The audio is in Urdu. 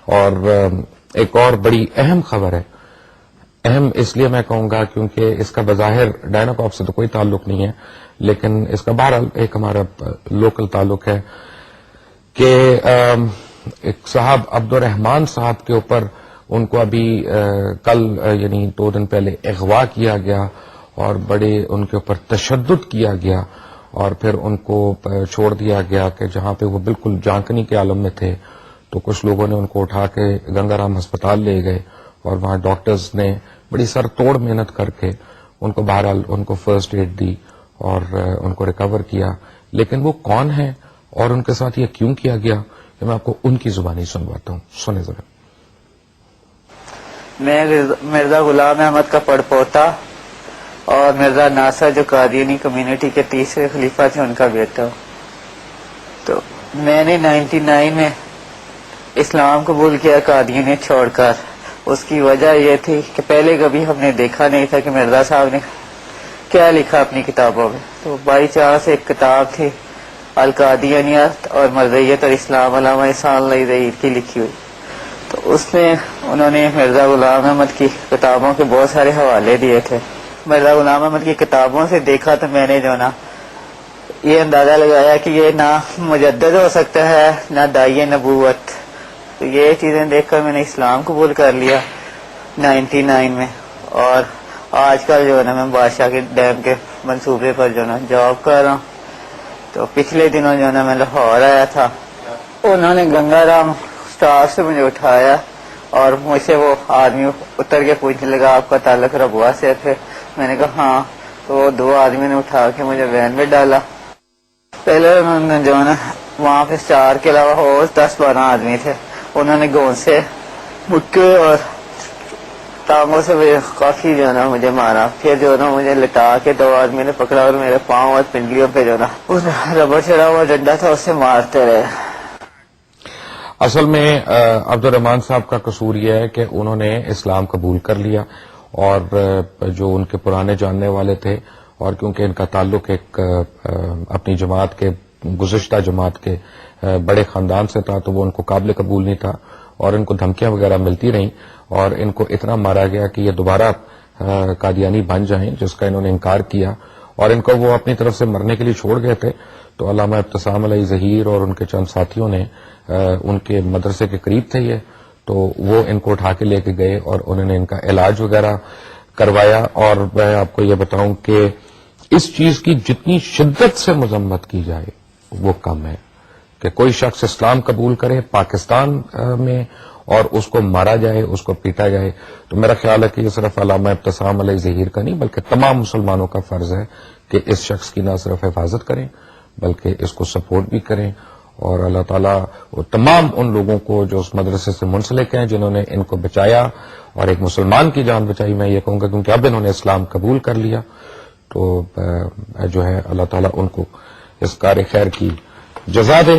اور ایک اور بڑی اہم خبر ہے، اہم اس لیے میں کہوں گا کیونکہ اس کا بظاہر ڈائناکاپ سے تو کوئی تعلق نہیں ہے، لیکن اس کا بہرحال ایک ہمارا لوکل تعلق ہے کہ ایک صاحب عبد الرحمان صاحب کے اوپر ان کو ابھی کل یعنی 2 دن پہلے اغوا کیا گیا اور بڑے ان کے اوپر تشدد کیا گیا، اور پھر ان کو چھوڑ دیا گیا کہ جہاں پہ وہ بالکل جانکنی کے عالم میں تھے تو کچھ لوگوں نے ان کو اٹھا کے گنگا رام ہسپتال لے گئے، اور وہاں ڈاکٹرز نے بڑی سر توڑ محنت کر کے ان کو بہرحال ان کو فرسٹ ایڈ دی اور ان کو ریکور کیا. لیکن وہ کون ہیں اور ان کے ساتھ یہ کیوں کیا گیا، میں آپ کو ان کی زبانی سنواتا ہوں، سنیں ذرا. میں مرزا غلام احمد کا پڑ پوتا اور مرزا ناصر جو قادیانی کمیونٹی کے تیسرے خلیفہ تھے ان کا بیٹا ہوں. تو میں نے 99 میں اسلام قبول کیا قادیانیت چھوڑ کر. اس کی وجہ یہ تھی کہ پہلے کبھی ہم نے دیکھا نہیں تھا کہ مرزا صاحب نے کیا لکھا اپنی کتابوں میں. تو بائی چانس ایک کتاب تھی القادیانیت اور مرزیت اور اسلام علامہ احسان اللہ ظہیر کی لکھی ہوئی. تو اس میں انہوں نے مرزا غلام احمد کی کتابوں کے بہت سارے حوالے دیے تھے. مرزا غلام احمد کی کتابوں سے دیکھا تو میں نے جو نا یہ اندازہ لگایا کہ یہ نہ مجدد ہو سکتا ہے نہ داعی نبوت. تو یہ چیزیں دیکھ کر میں نے اسلام قبول کر لیا 99 میں. اور آج کل جو ہے نا میں بادشاہ کے ڈیم کے منصوبے پر جو نا جاب کر رہا ہوں. تو پچھلے دنوں جو نا میں لاہور آیا تھا، انہوں نے گنگا رام اسٹاف سے مجھے اٹھایا اور مجھ سے وہ آدمی اتر کے پوچھنے لگا آپ کا تعلق ربوہ سے ہے؟ میں نے کہا ہاں. تو وہ 2 آدمی نے اٹھا کے مجھے وین میں ڈالا. پہلے انہوں نے جو ہے نا وہاں پہ 4 کے علاوہ اور 10-12 آدمی تھے، انہوں نے گون سے مکے اور ٹانگوں سے کافی جو ہے نا مجھے مارا. پھر جو ہے نا مجھے لٹا کے 2 آدمی نے پکڑا اور میرے پاؤں اور پنڈلیوں پہ جو ہے نا ربڑ چڑھا ہوا ڈنڈا تھا اس سے مارتے رہے. اصل میں عبد الرحمان صاحب کا قصور یہ ہے کہ انہوں نے اسلام قبول کر لیا، اور جو ان کے پرانے جاننے والے تھے، اور کیونکہ ان کا تعلق ایک اپنی جماعت کے گزشتہ جماعت کے بڑے خاندان سے تھا، تو وہ ان کو قابل قبول نہیں تھا، اور ان کو دھمکیاں وغیرہ ملتی رہیں، اور ان کو اتنا مارا گیا کہ یہ دوبارہ قادیانی بن جائیں، جس کا انہوں نے انکار کیا، اور ان کو وہ اپنی طرف سے مرنے کے لیے چھوڑ گئے تھے. تو علامہ ابتسام علیہ ظہیر اور ان کے چند ساتھیوں نے ان کے مدرسے کے قریب تھے یہ، تو وہ ان کو اٹھا کے لے کے گئے اور انہوں نے ان کا علاج وغیرہ کروایا. اور میں آپ کو یہ بتاؤں کہ اس چیز کی جتنی شدت سے مذمت کی جائے وہ کم ہے کہ کوئی شخص اسلام قبول کرے پاکستان میں اور اس کو مارا جائے، اس کو پیٹا جائے. تو میرا خیال ہے کہ یہ صرف علامہ ابتسام علیہ ظہیر کا نہیں بلکہ تمام مسلمانوں کا فرض ہے کہ اس شخص کی نہ صرف حفاظت کریں بلکہ اس کو سپورٹ بھی کریں. اور اللہ تعالیٰ وہ تمام ان لوگوں کو جو اس مدرسے سے منسلک ہیں جنہوں نے ان کو بچایا اور ایک مسلمان کی جان بچائی، میں یہ کہوں گا کیونکہ اب انہوں نے اسلام قبول کر لیا، تو جو ہے اللہ تعالیٰ ان کو اس کار خیر کی جزا دے.